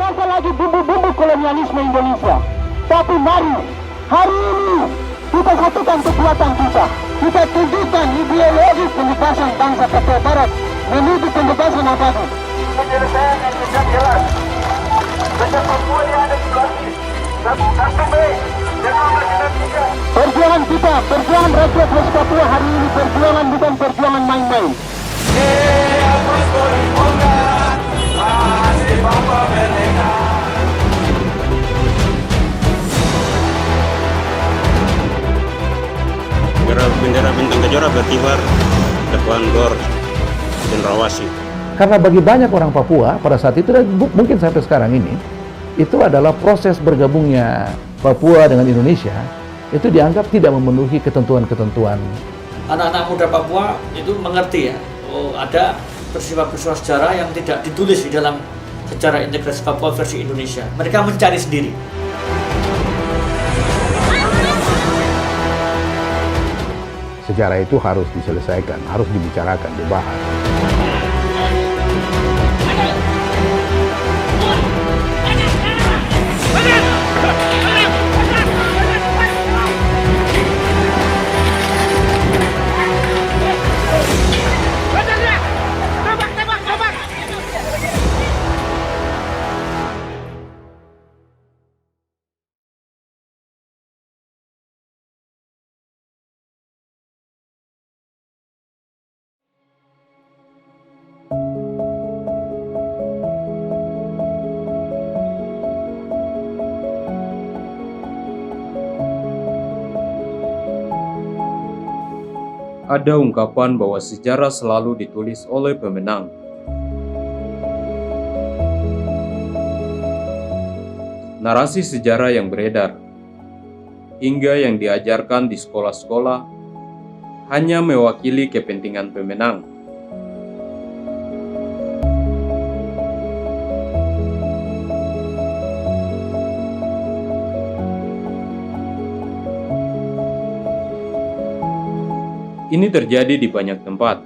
terasa lagi bumbu-bumbu kolonialisme Indonesia. Tapi mari, hari ini kita satukan kekuatan kita. Kita tunjukkan ideologi pembebasan bangsa Papua Barat menuju pembebasan abadi. Penyelesaian yang tidak jelas. Sejak Papua yang ada di Bali. 1 Mei 1993. Perjuangan kita, perjuangan rakyat West Papua hari ini perjuangan bukan perjuangan main-main. Bendera bintang kejora berkibar depan Gor Cendrawasih. Karena bagi banyak orang Papua pada saat itu dan mungkin sampai sekarang ini, itu adalah proses bergabungnya Papua dengan Indonesia itu dianggap tidak memenuhi ketentuan-ketentuan. Anak-anak muda Papua itu mengerti ya, ada peristiwa-peristiwa sejarah yang tidak ditulis di dalam sejarah integrasi Papua versi Indonesia. Mereka mencari sendiri. Sejarah itu harus diselesaikan, harus dibicarakan, dibahas. Ada ungkapan bahwa sejarah selalu ditulis oleh pemenang. Narasi sejarah yang beredar, hingga yang diajarkan di sekolah-sekolah, hanya mewakili kepentingan pemenang. Ini terjadi di banyak tempat,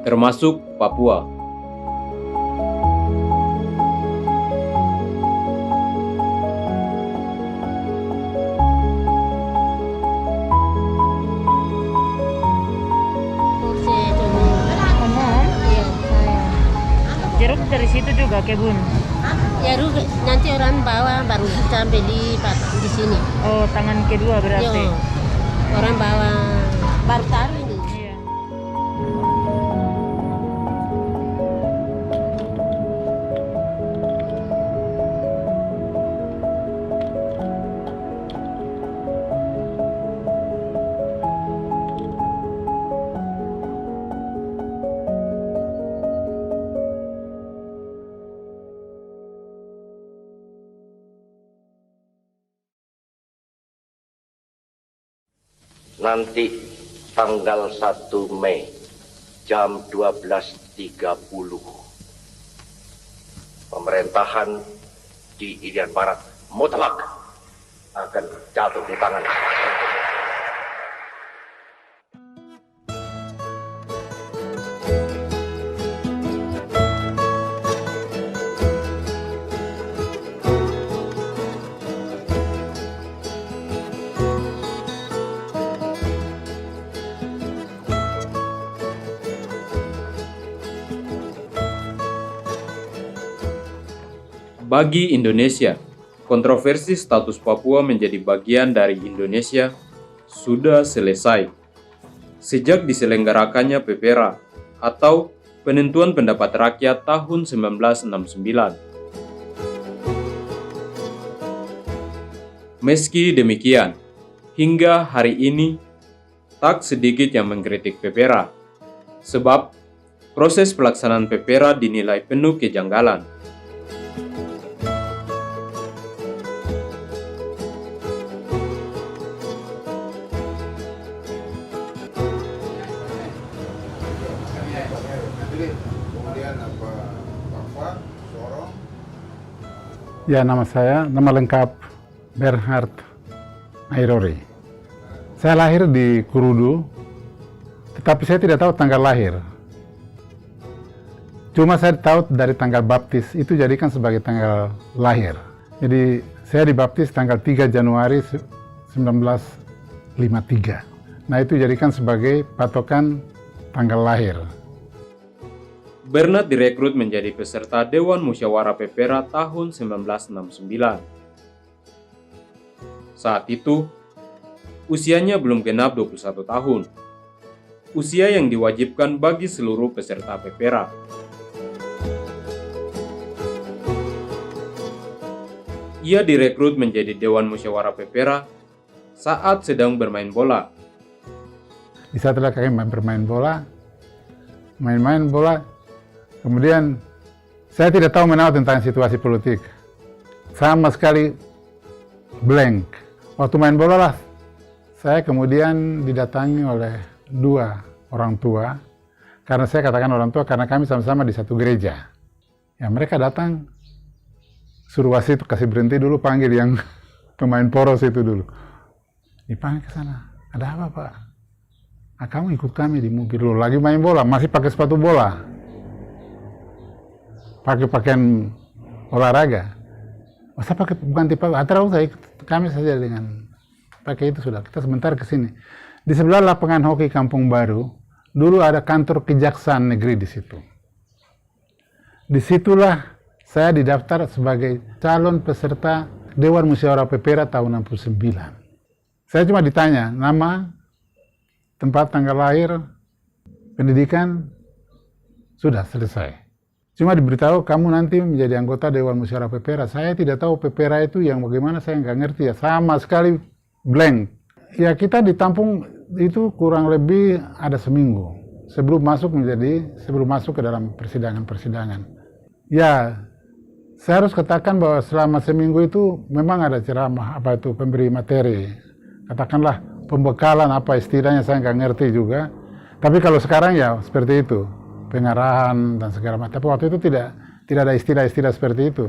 termasuk Papua. Jeruk dari situ juga kebun. Jeruk nanti orang bawa baru kita beli di sini. Oh, tangan kedua berarti. Yo, orang bawa baru taruh ini. Iya. Nanti tanggal 1 Mei jam 12.30 pemerintahan di Irian Barat mutlak akan jatuh di tangan. Bagi Indonesia, kontroversi status Papua menjadi bagian dari Indonesia sudah selesai sejak diselenggarakannya PPRA atau Penentuan Pendapat Rakyat tahun 1969. Meski demikian, hingga hari ini tak sedikit yang mengkritik PPRA, sebab proses pelaksanaan PPRA dinilai penuh kejanggalan. Ya, nama lengkap Bernhard Airori. Saya lahir di Kurudu, tetapi saya tidak tahu tanggal lahir. Cuma saya tahu dari tanggal baptis itu jadikan sebagai tanggal lahir. Jadi saya dibaptis tanggal 3 Januari 1953. Nah itu jadikan sebagai patokan tanggal lahir. Bernard direkrut menjadi peserta Dewan Musyawarah Pepera tahun 1969. Saat itu, usianya belum genap 21 tahun. Usia yang diwajibkan bagi seluruh peserta Pepera. Ia direkrut menjadi Dewan Musyawarah Pepera saat sedang bermain bola. Di saat kami bermain bola, main bola, kemudian saya tidak tahu menau tentang situasi politik. Sama sekali blank. Waktu main bola lah, saya kemudian didatangi oleh 2 orang tua. Karena saya katakan orang tua karena kami sama-sama di satu gereja. Ya mereka datang, suruh wasit kasih berhenti dulu, panggil yang pemain poros itu dulu. Dipanggil ke sana, ada apa Pak? Nah, kamu ikut kami di mobil dulu, lagi main bola, masih pakai sepatu bola. Pakai pakaian olahraga. Masa pakai ganti pakaian? Atau saya ikut kami saja dengan pakai itu sudah. Kita sebentar ke sini. Di sebelah lapangan hoki Kampung Baru, dulu ada kantor Kejaksaan Negeri di situ. Disitulah saya didaftar sebagai calon peserta Dewan Musyawarah Pepera tahun 69. Saya cuma ditanya nama, tempat tanggal lahir, pendidikan, sudah selesai. Cuma diberitahu kamu nanti menjadi anggota Dewan Musyawarah Pepera. Saya tidak tahu Pepera itu yang bagaimana, saya nggak ngerti ya, sama sekali blank. Ya kita ditampung itu kurang lebih ada seminggu sebelum masuk ke dalam persidangan. Ya, saya harus katakan bahwa selama seminggu itu memang ada ceramah, pemberi materi. Katakanlah pembekalan apa istilahnya saya nggak ngerti juga. Tapi kalau sekarang ya seperti itu, pengarahan dan segala macam. Tapi waktu itu tidak ada istilah-istilah seperti itu.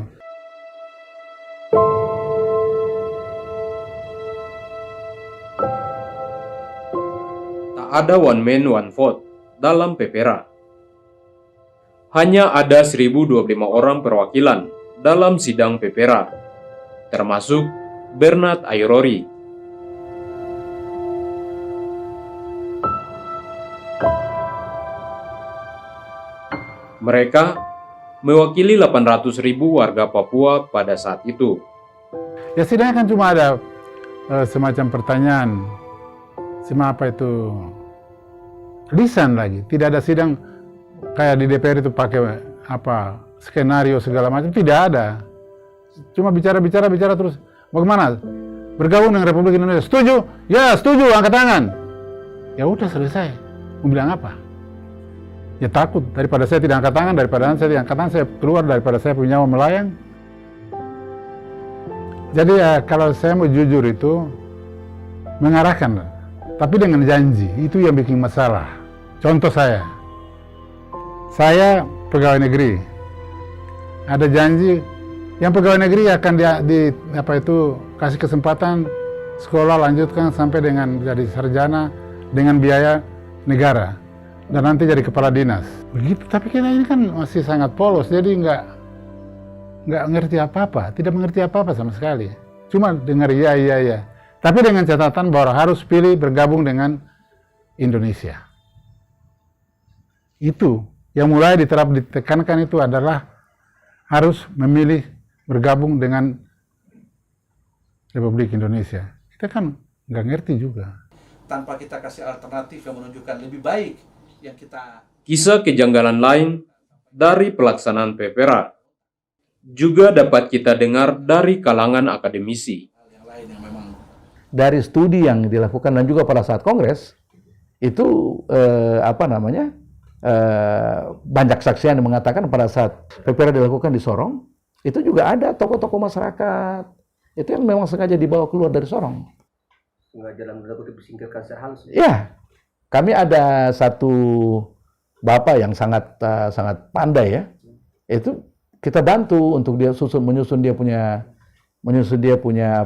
Tak ada one man one vote dalam Pepera. Hanya ada 1025 orang perwakilan dalam sidang Pepera, termasuk Bernard Airori. Mereka mewakili 800.000 warga Papua pada saat itu. Ya sidangnya kan cuma ada semacam pertanyaan, lisan lagi. Tidak ada sidang kayak di DPR itu pakai skenario segala macam, tidak ada. Cuma bicara terus. Bagaimana? Bergabung dengan Republik Indonesia? Setuju? Ya setuju, angkat tangan. Ya udah selesai. Mau bilang apa? Ya takut, daripada saya tidak angkat tangan, saya keluar daripada saya punya nyawa melayang. Jadi ya kalau saya mau jujur itu mengarahkan, tapi dengan janji, itu yang bikin masalah. Contoh saya pegawai negeri, ada janji yang pegawai negeri akan kasih kesempatan sekolah lanjutkan sampai dengan jadi sarjana dengan biaya negara. Dan nanti jadi kepala dinas. Begitu, tapi kita ini kan masih sangat polos, jadi nggak ngerti apa-apa, tidak mengerti apa-apa sama sekali. Cuma dengar iya. Tapi dengan catatan bahwa harus pilih bergabung dengan Indonesia. Itu yang mulai ditekankan itu adalah harus memilih bergabung dengan Republik Indonesia. Kita kan nggak ngerti juga. Tanpa kita kasih alternatif yang menunjukkan lebih baik. Kisah kejanggalan lain dari pelaksanaan Pepera juga dapat kita dengar dari kalangan akademisi. Dari studi yang dilakukan dan juga pada saat kongres itu banyak saksian yang mengatakan pada saat Pepera dilakukan di Sorong itu juga ada tokoh-tokoh masyarakat itu yang memang sengaja dibawa keluar dari Sorong. Sengaja dalam tanda kutip disingkirkan secara halus. Ya. Kami ada satu bapak yang sangat pandai ya, itu kita bantu untuk dia menyusun dia punya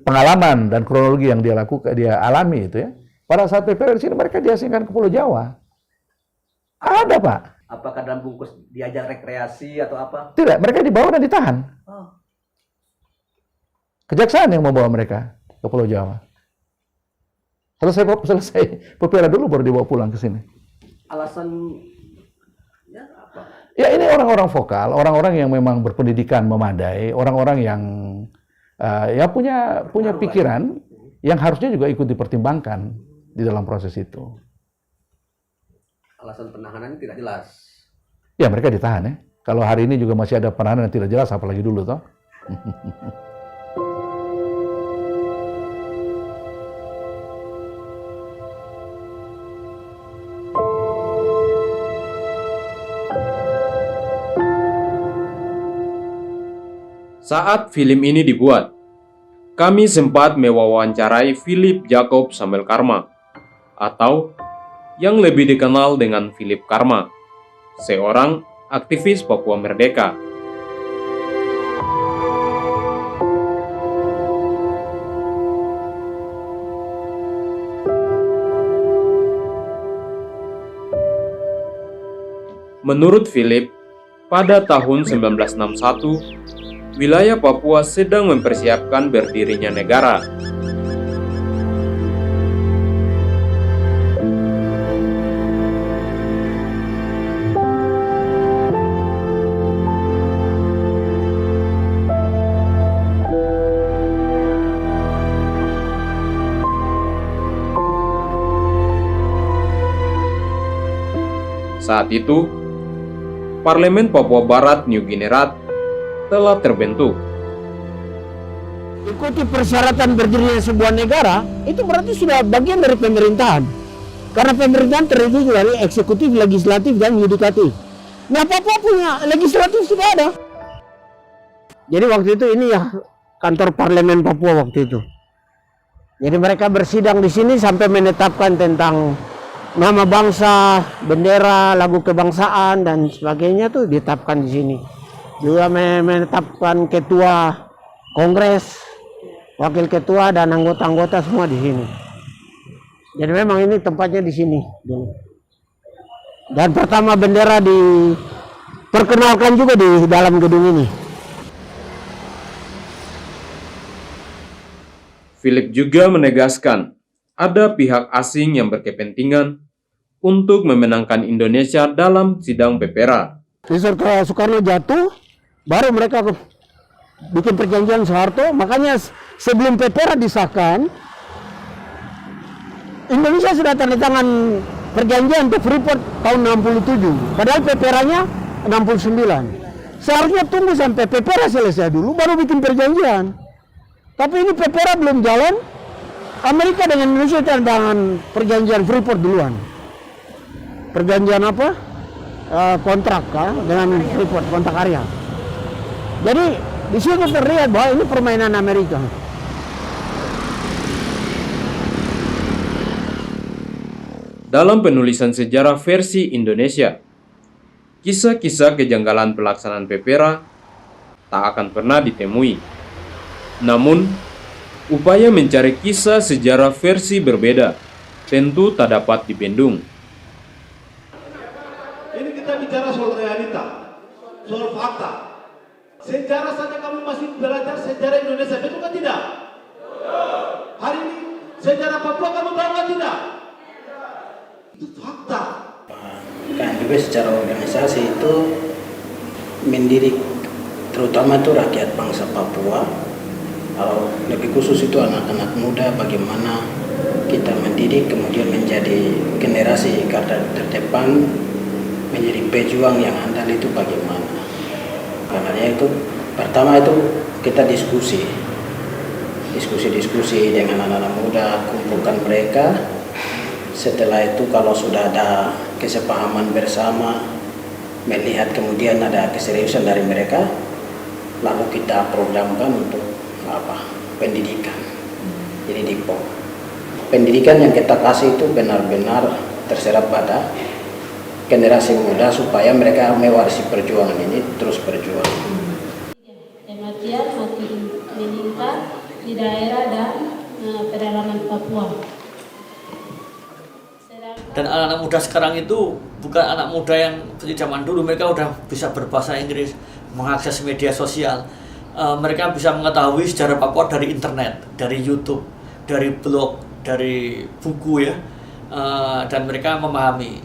pengalaman dan kronologi yang dia alami itu ya. Pada saat PPR di sini mereka diasingkan ke Pulau Jawa. Ada, Pak. Apakah dalam bungkus diajak rekreasi atau apa? Tidak, mereka dibawa dan ditahan. Oh. Kejaksaan yang membawa mereka ke Pulau Jawa. Selesai Pepera dulu baru dibawa pulang ke sini. Alasannya apa? Ya ini orang-orang vokal, orang-orang yang memang berpendidikan memadai, orang-orang yang ya punya pikiran yang harusnya juga ikut dipertimbangkan di dalam proses itu. Alasan penahanan tidak jelas. Ya mereka ditahan ya. Kalau hari ini juga masih ada penahanan yang tidak jelas, apalagi dulu toh. Saat film ini dibuat, kami sempat mewawancarai Philip Jacob Samuel Karma, atau yang lebih dikenal dengan Philip Karma, seorang aktivis Papua Merdeka. Menurut Philip, pada tahun 1961, wilayah Papua sedang mempersiapkan berdirinya negara. Saat itu, Parlemen Papua Barat New Guinea telah terbentuk. Ikuti persyaratan berdirinya sebuah negara, itu berarti sudah bagian dari pemerintahan. Karena pemerintahan terdiri dari eksekutif, legislatif, dan yudikatif. Nah, Papua punya legislatif sudah ada. Jadi waktu itu ini ya kantor parlemen Papua waktu itu. Jadi mereka bersidang di sini sampai menetapkan tentang nama bangsa, bendera, lagu kebangsaan, dan sebagainya tuh ditetapkan di sini. Juga menetapkan ketua kongres, wakil ketua, dan anggota-anggota semua di sini. Jadi memang ini tempatnya di sini dulu. Dan pertama bendera diperkenalkan juga di dalam gedung ini. Philip juga menegaskan ada pihak asing yang berkepentingan untuk memenangkan Indonesia dalam sidang Pepera. Ketika Soekarno jatuh, baru mereka bikin perjanjian Soeharto. Makanya sebelum Pepera disahkan, Indonesia sudah tanda tangan perjanjian untuk Freeport tahun 67. Padahal Peperanya 69. Seharusnya tunggu sampai Pepera selesai dulu, baru bikin perjanjian. Tapi ini Pepera belum jalan, Amerika dengan Indonesia tanda tangan perjanjian Freeport duluan. Perjanjian apa? Kontrak dengan Freeport, kontrak karya. Jadi di situ terlihat bahwa ini permainan Amerika. Dalam penulisan sejarah versi Indonesia, kisah-kisah kejanggalan pelaksanaan Pepera tak akan pernah ditemui. Namun, upaya mencari kisah sejarah versi berbeda tentu tak dapat dibendung. Ini kita bicara soal realita, soal fakta. Sejarah saja kamu masih belajar sejarah Indonesia, betul kan tidak? Hari ini sejarah Papua kamu tahu kan tidak? Itu fakta. Kan juga secara organisasi itu mendidik terutama itu rakyat bangsa Papua, atau lebih khusus itu anak-anak muda, bagaimana kita mendidik kemudian menjadi generasi garda terdepan, menjadi pejuang yang andal itu bagaimana. Karena itu pertama itu kita diskusi dengan anak-anak muda, kumpulkan mereka. Setelah itu kalau sudah ada kesepahaman bersama, melihat kemudian ada keseriusan dari mereka, lalu kita programkan untuk pendidikan. Jadi di pendidikan yang kita kasih itu benar-benar terserap pada generasi muda supaya mereka mewarisi perjuangan ini terus berjuang. Kematian makin meningkat di daerah dan pedalaman Papua. Dan anak-anak muda sekarang itu bukan anak muda yang seperti zaman dulu, mereka udah bisa berbahasa Inggris, mengakses media sosial. Mereka bisa mengetahui sejarah Papua dari internet, dari YouTube, dari blog, dari buku ya. Dan mereka memahami,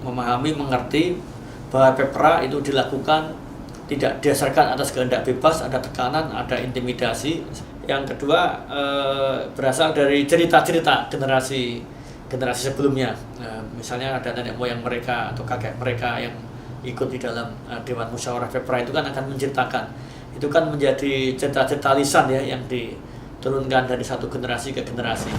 mengerti bahwa PEPRA itu dilakukan tidak didasarkan atas kehendak bebas, ada tekanan, ada intimidasi. Yang kedua berasal dari cerita-cerita generasi sebelumnya. Misalnya ada nenek moyang mereka atau kakek mereka yang ikut di dalam Dewan Musyawarah PEPRA itu kan akan menceritakan. Itu kan menjadi cerita-cerita lisan ya yang diturunkan dari satu generasi ke generasi.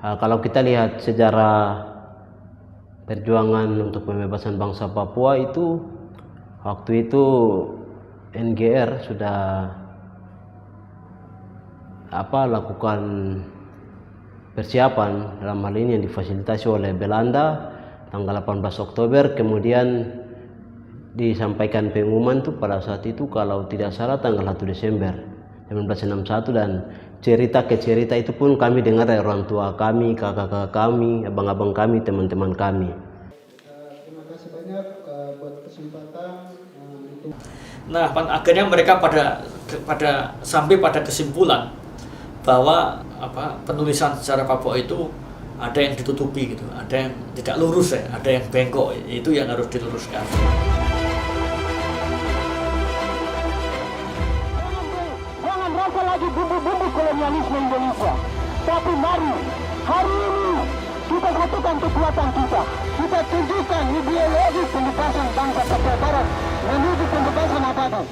Kalau kita lihat sejarah perjuangan untuk pembebasan bangsa Papua itu, waktu itu NGR sudah lakukan persiapan, dalam hal ini yang difasilitasi oleh Belanda tanggal 18 Oktober, kemudian disampaikan pengumuman tuh pada saat itu kalau tidak salah tanggal 1 Desember 1961, dan cerita ke cerita itu pun kami dengar dari orang tua kami, kakak-kakak kami, abang-abang kami, teman-teman kami. Terima kasih banyak buat kesempatan. Nah, akhirnya mereka sampai pada kesimpulan bahwa penulisan sejarah Papua itu ada yang ditutupi gitu, ada yang tidak lurus ya, ada yang bengkok, itu yang harus diluruskan. Lagi bumbu-bumbu kolonialisme Indonesia. Tapi mari hari ini kita satukan kekuatan kita. Kita tunjukkan ideologi pembebasan bangsa Papua Barat menuju pembebasan abadi.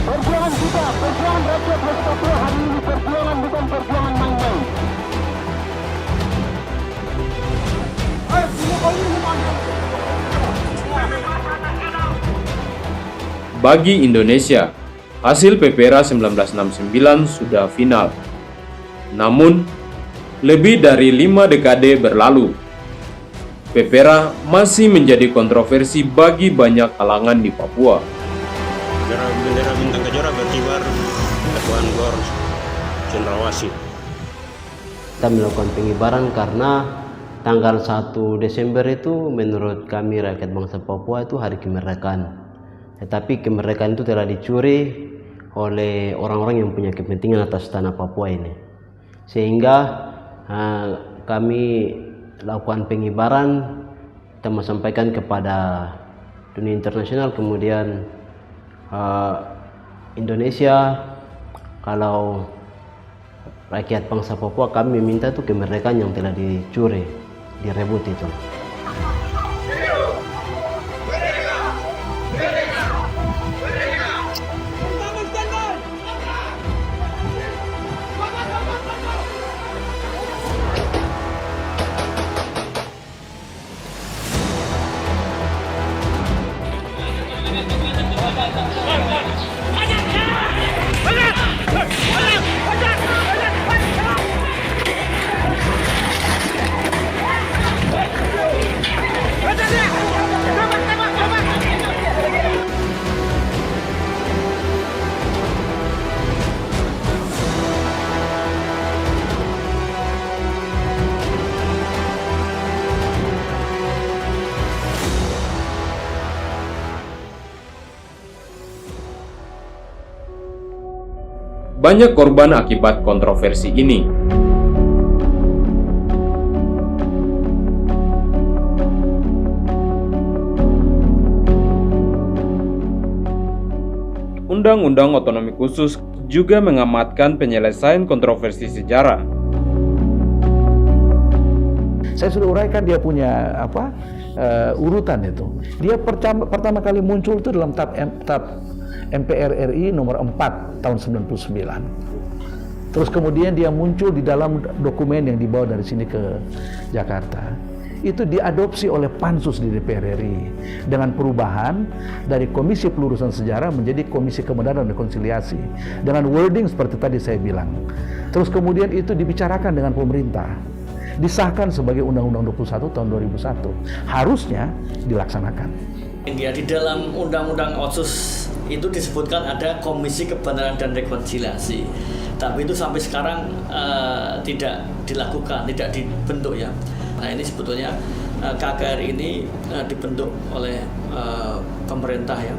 Perjuangan kita, perjuangan rakyat West Papua hari ini, perjuangan bukan perjuangan main-main. Bagi Indonesia, hasil PEPRA 1969 sudah final. Namun, lebih dari 5 dekade berlalu, PEPRA masih menjadi kontroversi bagi banyak kalangan di Papua. Bendera bintang kejora berkibar Labuan Gor, Cendrawasih. Kita melakukan pengibaran karena tanggal 1 Desember itu menurut kami rakyat bangsa Papua itu hari kemerdekaan. Tetapi kemerdekaan itu telah dicuri oleh orang-orang yang punya kepentingan atas tanah Papua ini. Sehingga kami lakukan pengibaran, kita mau sampaikan kepada dunia internasional, kemudian Indonesia, kalau rakyat bangsa Papua kami minta itu kemerdekaan yang telah dicuri, direbut itu. Banyak korban akibat kontroversi ini. Undang-Undang Otonomi Khusus juga mengamatkan penyelesaian kontroversi sejarah. Saya sudah uraikan dia punya urutan itu. Dia pertama kali muncul itu dalam TAP MPR RI nomor 4 tahun 99. Terus kemudian dia muncul di dalam dokumen yang dibawa dari sini ke Jakarta. Itu diadopsi oleh Pansus di DPR RI dengan perubahan dari Komisi Pelurusan Sejarah menjadi Komisi Kebenaran dan Rekonsiliasi dengan wording seperti tadi saya bilang. Terus kemudian itu dibicarakan dengan pemerintah, disahkan sebagai Undang-Undang 21 tahun 2001. Harusnya dilaksanakan. Di dalam Undang-Undang Otsus itu disebutkan ada Komisi Kebenaran dan Rekonsiliasi, tapi itu sampai sekarang tidak dilakukan, tidak dibentuk ya. Nah ini sebetulnya KKRI ini dibentuk oleh pemerintah ya,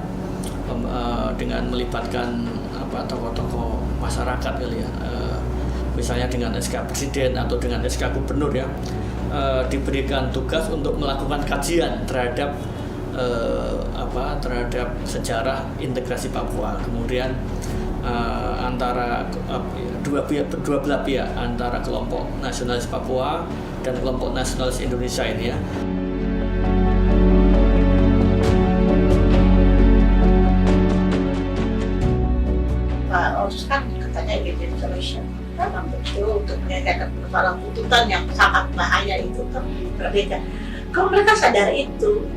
dengan melibatkan tokoh-tokoh masyarakat kali ya, misalnya dengan SK Presiden atau dengan SK Gubernur ya, diberikan tugas untuk melakukan kajian terhadap terhadap sejarah integrasi Papua. Kemudian antara dua belah pihak, antara kelompok nasionalis Papua dan kelompok nasionalis Indonesia ini ya. Pak Otsus kan katanya gitu solution memang betul untuk menyelesaikan persoalan tuntutan yang sangat bahaya itu kan berbeda. Kalau mereka sadar itu,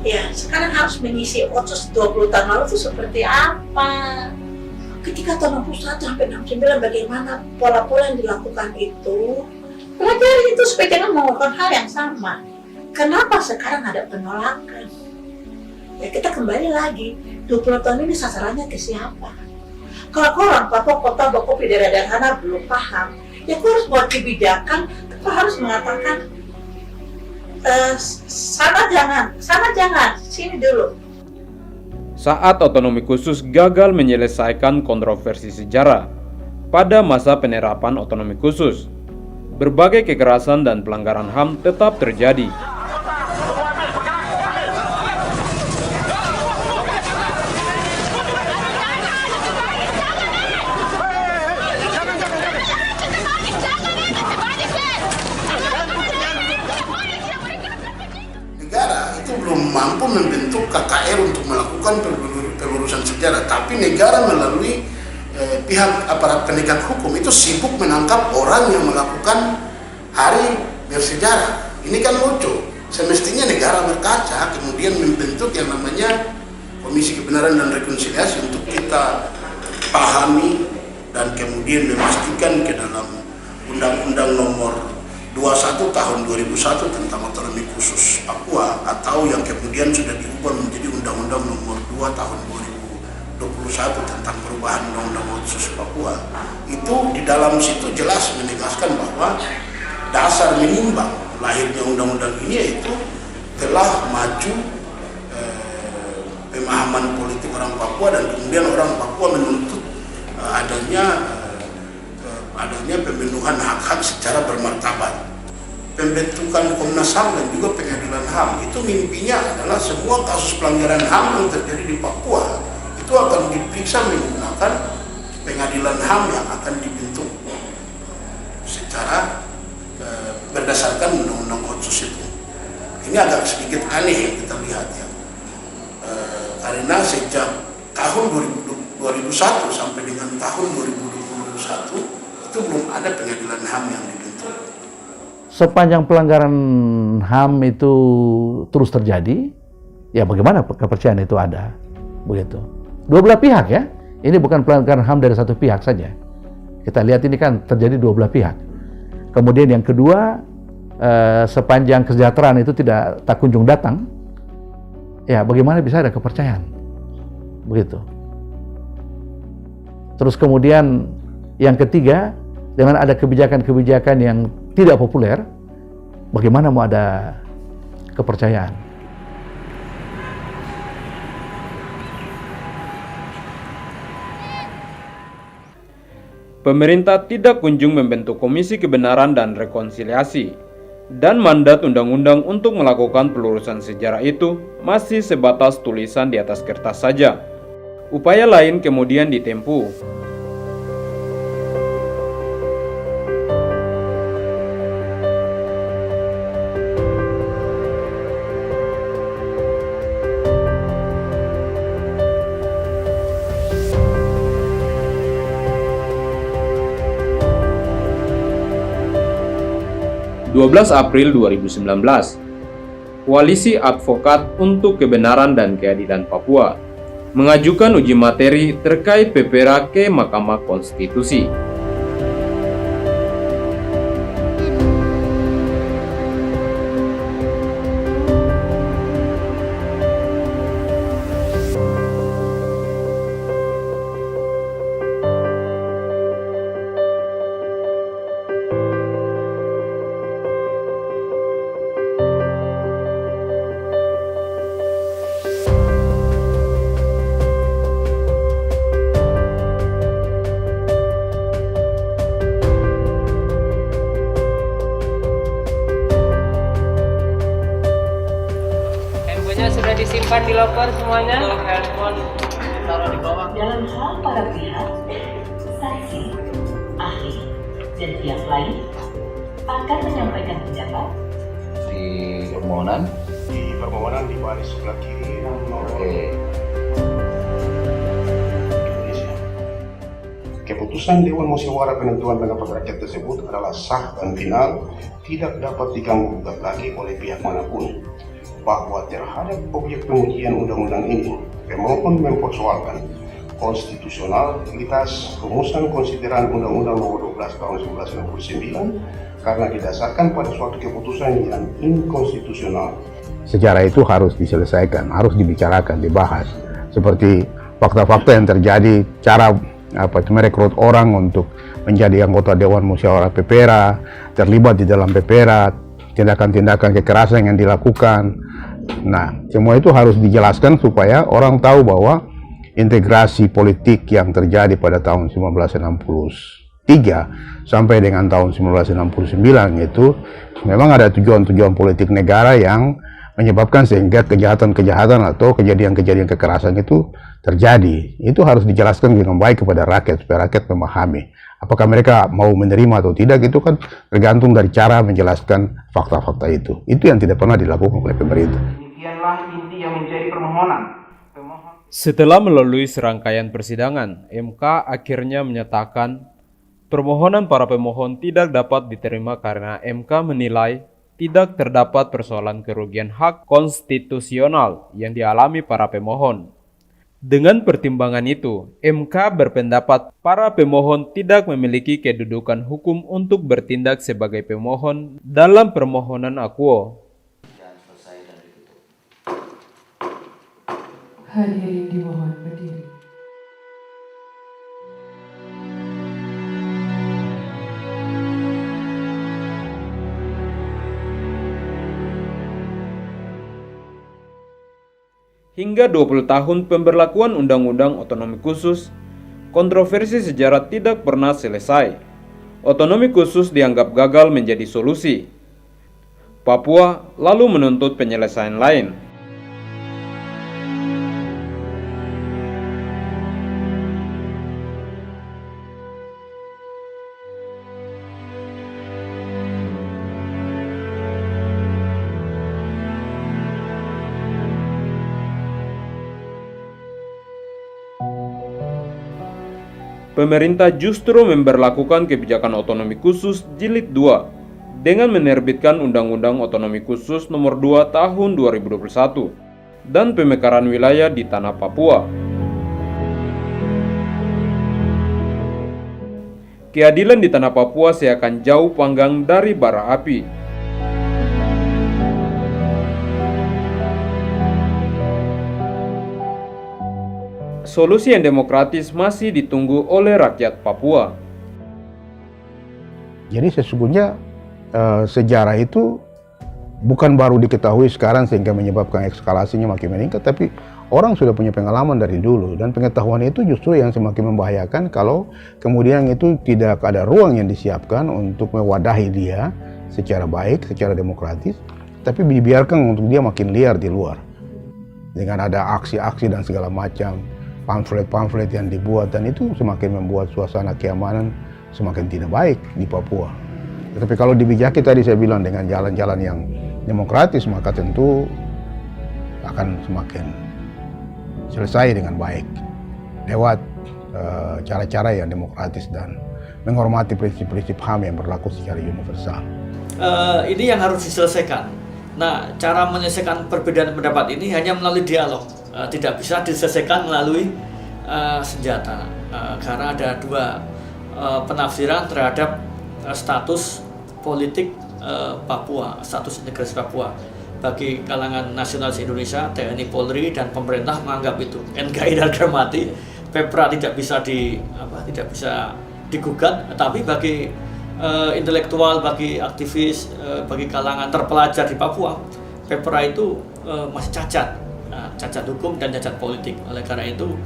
ya sekarang harus mengisi Otsus 20 tahun lalu itu seperti apa? Ketika tahun 61 sampai 69 bagaimana pola-pola yang dilakukan itu, pelajari itu supaya jangan melakukan hal yang sama. Kenapa sekarang ada penolakan? Ya kita kembali lagi, 20 tahun ini sasarannya ke siapa? Kalau orang Papua kota Bakopi daerah sana belum paham, ya kau harus buat kebijakan, kau harus mengatakan sana jangan, sini dulu. Saat otonomi khusus gagal menyelesaikan kontroversi sejarah pada masa penerapan otonomi khusus, berbagai kekerasan dan pelanggaran HAM tetap terjadi. Mampu membentuk KKR untuk melakukan pelurusan sejarah, tapi negara melalui pihak aparat penegak hukum itu sibuk menangkap orang yang melakukan hari bersejarah. Ini kan lucu. Semestinya negara berkaca kemudian membentuk yang namanya Komisi Kebenaran dan Rekonsiliasi untuk kita pahami dan kemudian memastikan ke dalam Undang-Undang Nomor 21 tahun 2001 tentang otonomi khusus Papua, atau yang kemudian sudah diubah menjadi Undang-Undang Nomor 2 tahun 21 tentang perubahan Undang-Undang Otsus Papua, itu di dalam situ jelas menegaskan bahwa dasar menimbang lahirnya undang-undang ini yaitu telah maju pemahaman politik orang Papua, dan kemudian orang Papua menuntut adanya pemenuhan hak-hak secara bermartabat. Pembentukan Komnas HAM dan juga Pengadilan HAM itu mimpinya adalah semua kasus pelanggaran HAM yang terjadi di Papua itu akan diperiksa menggunakan Pengadilan HAM yang akan dibentuk secara berdasarkan Undang-Undang Otsus itu. Ini agak sedikit aneh yang kita lihat ya, karena sejak tahun 2001 sampai dengan tahun 2021 itu belum ada Pengadilan HAM yang dibentuk. Sepanjang pelanggaran HAM itu terus terjadi, ya bagaimana kepercayaan itu ada, begitu. Dua belah pihak ya, ini bukan pelanggaran HAM dari satu pihak saja. Kita lihat ini kan terjadi dua belah pihak. Kemudian yang kedua, sepanjang kesejahteraan itu tak kunjung datang, ya bagaimana bisa ada kepercayaan, begitu. Terus kemudian yang ketiga, dengan ada kebijakan-kebijakan yang tidak populer, bagaimana mau ada kepercayaan? Pemerintah tidak kunjung membentuk Komisi Kebenaran dan Rekonsiliasi, dan mandat undang-undang untuk melakukan pelurusan sejarah itu masih sebatas tulisan di atas kertas saja. Upaya lain kemudian ditempuh. 12 April 2019, Koalisi Advokat untuk Kebenaran dan Keadilan Papua mengajukan uji materi terkait PPRA ke Mahkamah Konstitusi. Sudah disimpan di loker semuanya. Untuk handphone taruh di bawah. Dalam hal para pihak, saksi, ahli, dan pihak lain akan menyampaikan pendapat di permohonan. Di permohonan di baris sebelah kiri nomor Indonesia. Keputusan Dewan Musyawarah Penentuan Pendapat Rakyat tersebut adalah sah dan final, tidak dapat diganggu gugat lagi oleh pihak manapun. Bahwa terhadap objek pengujian undang-undang ini, pemohon mempersoalkan konstitusionalitas rumusan konsideran Undang-Undang Nomor 12 Tahun 1999 karena didasarkan pada suatu keputusan yang inkonstitusional. Sejarah itu harus diselesaikan, harus dibicarakan, dibahas. Seperti fakta-fakta yang terjadi, cara merekrut orang untuk menjadi anggota Dewan Musyawarah PPRA, terlibat di dalam PPRA, tindakan-tindakan kekerasan yang dilakukan. Nah, semua itu harus dijelaskan supaya orang tahu bahwa integrasi politik yang terjadi pada tahun 1963 sampai dengan tahun 1969 itu memang ada tujuan-tujuan politik negara yang menyebabkan sehingga kejahatan-kejahatan atau kejadian-kejadian kekerasan itu terjadi. Itu harus dijelaskan dengan baik kepada rakyat supaya rakyat memahami. Apakah mereka mau menerima atau tidak, itu kan tergantung dari cara menjelaskan fakta-fakta itu. Itu yang tidak pernah dilakukan oleh pemerintah. Demikianlah inti yang menjadi permohonan. Setelah melalui serangkaian persidangan, MK akhirnya menyatakan permohonan para pemohon tidak dapat diterima karena MK menilai tidak terdapat persoalan kerugian hak konstitusional yang dialami para pemohon. Dengan pertimbangan itu, MK berpendapat para pemohon tidak memiliki kedudukan hukum untuk bertindak sebagai pemohon dalam permohonan akuo. Hadirin dimohon berdiri. Hingga 20 tahun pemberlakuan Undang-Undang Otonomi Khusus, kontroversi sejarah tidak pernah selesai. Otonomi khusus dianggap gagal menjadi solusi. Papua lalu menuntut penyelesaian lain. Pemerintah justru memberlakukan kebijakan otonomi khusus jilid 2 dengan menerbitkan Undang-Undang Otonomi Khusus Nomor 2 Tahun 2021 dan pemekaran wilayah di tanah Papua. Keadilan di tanah Papua seakan jauh panggang dari bara api. Solusi yang demokratis masih ditunggu oleh rakyat Papua. Jadi sesungguhnya sejarah itu bukan baru diketahui sekarang sehingga menyebabkan eskalasinya makin meningkat, tapi orang sudah punya pengalaman dari dulu, dan pengetahuan itu justru yang semakin membahayakan kalau kemudian itu tidak ada ruang yang disiapkan untuk mewadahi dia secara baik, secara demokratis, tapi dibiarkan untuk dia makin liar di luar dengan ada aksi-aksi dan segala macam, pamflet-pamflet yang dibuat, dan itu semakin membuat suasana keamanan semakin tidak baik di Papua. Tapi kalau dibijaki tadi saya bilang dengan jalan-jalan yang demokratis, maka tentu akan semakin selesai dengan baik lewat cara-cara yang demokratis dan menghormati prinsip-prinsip HAM yang berlaku secara universal. Ini yang harus diselesaikan. Nah, cara menyelesaikan perbedaan pendapat ini hanya melalui dialog. Tidak bisa diselesaikan melalui senjata, karena ada dua penafsiran terhadap status politik Papua, status integrasi Papua. Bagi kalangan nasionalis Indonesia, TNI, Polri, dan pemerintah menganggap itu NKRI harga mati, Pepra tidak bisa digugat. Tapi bagi intelektual, bagi aktivis, bagi kalangan terpelajar di Papua, Pepra itu masih cacat hukum dan cacat politik. Oleh karena itu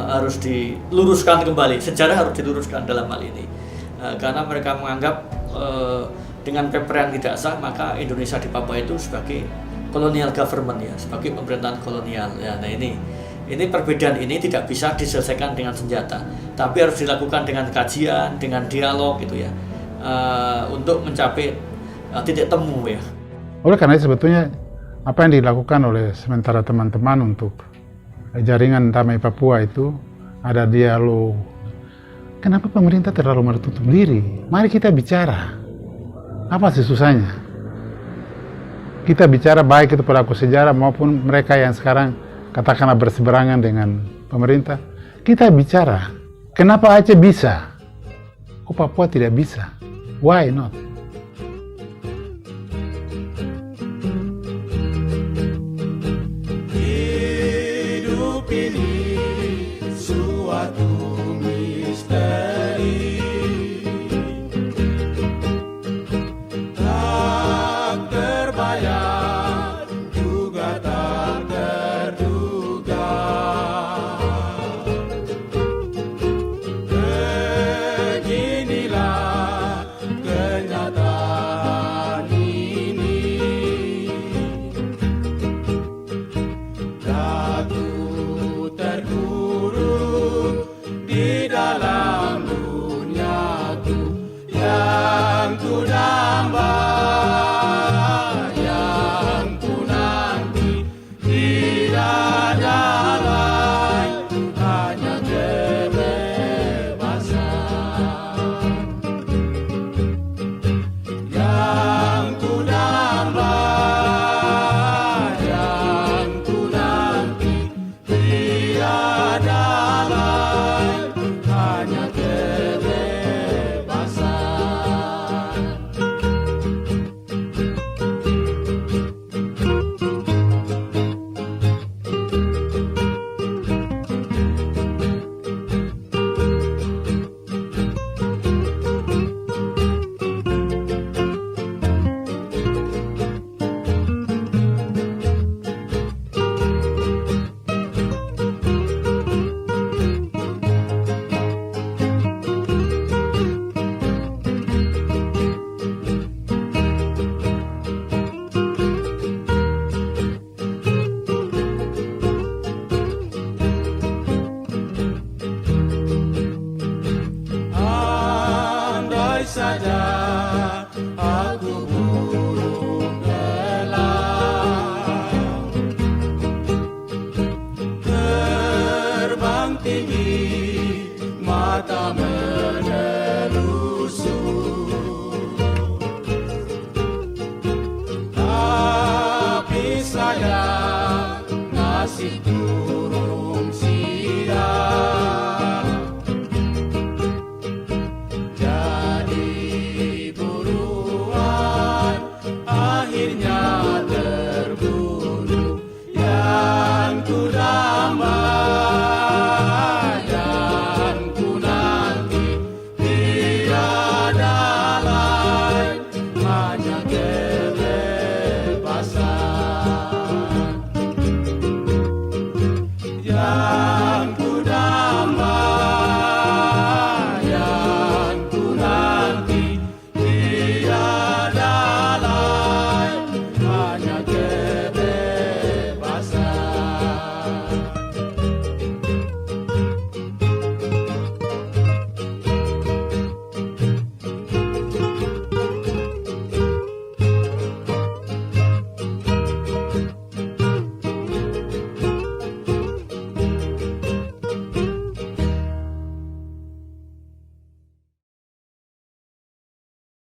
harus diluruskan kembali, sejarah harus diluruskan dalam hal ini, karena mereka menganggap dengan Pepra yang tidak sah, maka Indonesia di Papua itu sebagai colonial government, ya, sebagai pemerintahan kolonial, ya. Nah, ini perbedaan ini tidak bisa diselesaikan dengan senjata, tapi harus dilakukan dengan kajian, dengan dialog gitu ya, untuk mencapai titik temu, ya. Oleh karena itu sebetulnya apa yang dilakukan oleh sementara teman-teman untuk jaringan damai Papua itu ada dialog. Kenapa pemerintah terlalu menutup diri? Mari kita bicara. Apa sih susahnya? Kita bicara baik itu pelaku sejarah maupun mereka yang sekarang katakanlah berseberangan dengan pemerintah. Kita bicara. Kenapa Aceh bisa? Kok Papua tidak bisa? Why not? Hidup ini suatu misteri, tak terbayang juga tak terduga. Beginilah kenyataan ini. Aku terkurung di dalam duniaku yang ku